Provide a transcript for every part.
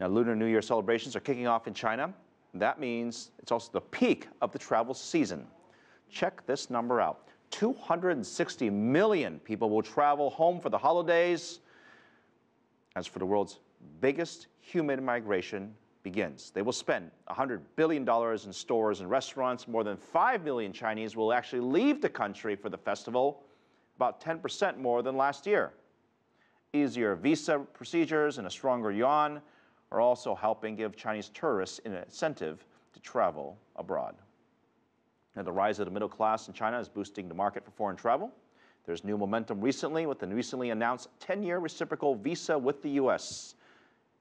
Now, Lunar New Year celebrations are kicking off in China. That means it's also the peak of the travel season. Check this number out. 260 million people will travel home for the holidays. As for the world's biggest human migration begins. They will spend $100 billion in stores and restaurants. More than 5 million Chinese will actually leave the country for the festival, about 10% more than last year. Easier visa procedures and a stronger yuan are also helping give Chinese tourists an incentive to travel abroad. Now, the rise of the middle class in China is boosting the market for foreign travel. There's new momentum recently with the recently announced 10-year reciprocal visa with the U.S.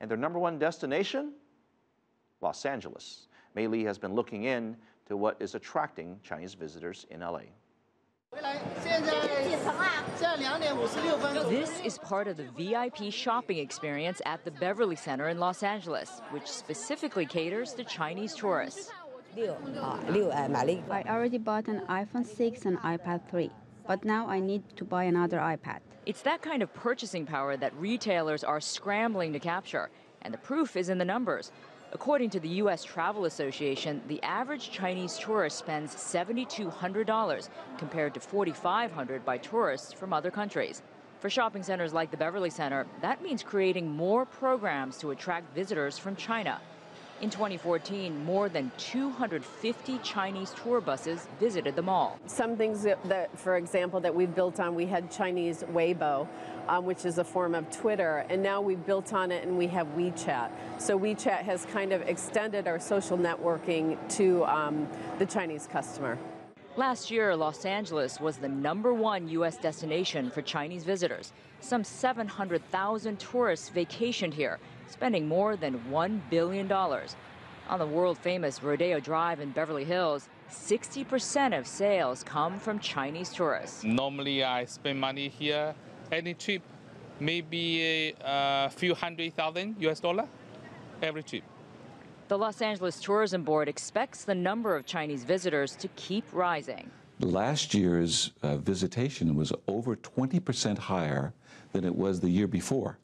And their #1 destination? Los Angeles. Mei Li has been looking in to what is attracting Chinese visitors in L.A. This is part of the VIP shopping experience at the Beverly Center in Los Angeles, which specifically caters to Chinese tourists. I already bought an iPhone 6 and iPad 3, but now I need to buy another iPad. It's that kind of purchasing power that retailers are scrambling to capture, and the proof is in the numbers. According to the U.S. Travel Association, the average Chinese tourist spends $7,200 compared to $4,500 by tourists from other countries. For shopping centers like the Beverly Center, that means creating more programs to attract visitors from China. In 2014, more than 250 Chinese tour buses visited the mall. Some things that, for example, that we've built on, we had Chinese Weibo, which is a form of Twitter, and now we've built on it and we have WeChat. So WeChat has kind of extended our social networking to the Chinese customer. Last year, Los Angeles was the #1 U.S. destination for Chinese visitors. Some 700,000 tourists vacationed here, spending more than $1 billion. On the world-famous Rodeo Drive in Beverly Hills, 60% of sales come from Chinese tourists. Normally, I spend money here, any trip, maybe a few $100,000 US every trip. The Los Angeles Tourism Board expects the number of Chinese visitors to keep rising. Last year's visitation was over 20% higher than it was the year before.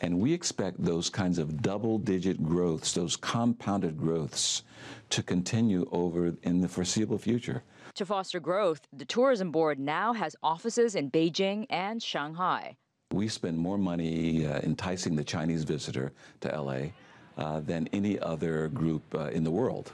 And we expect those kinds of double-digit growths, those compounded growths, to continue over in the foreseeable future. To foster growth, the Tourism Board now has offices in Beijing and Shanghai. We spend more money enticing the Chinese visitor to L.A. Than any other group in the world.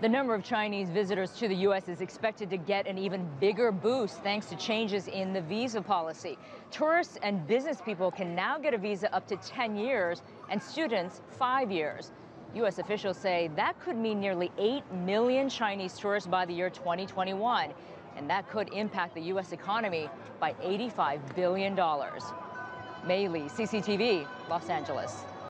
The number of Chinese visitors to the U.S. is expected to get an even bigger boost thanks to changes in the visa policy. Tourists and business people can now get a visa up to 10 years and students 5 years. U.S. officials say that could mean nearly 8 million Chinese tourists by the year 2021, and that could impact the U.S. economy by $85 billion. Mei Li, CCTV, Los Angeles.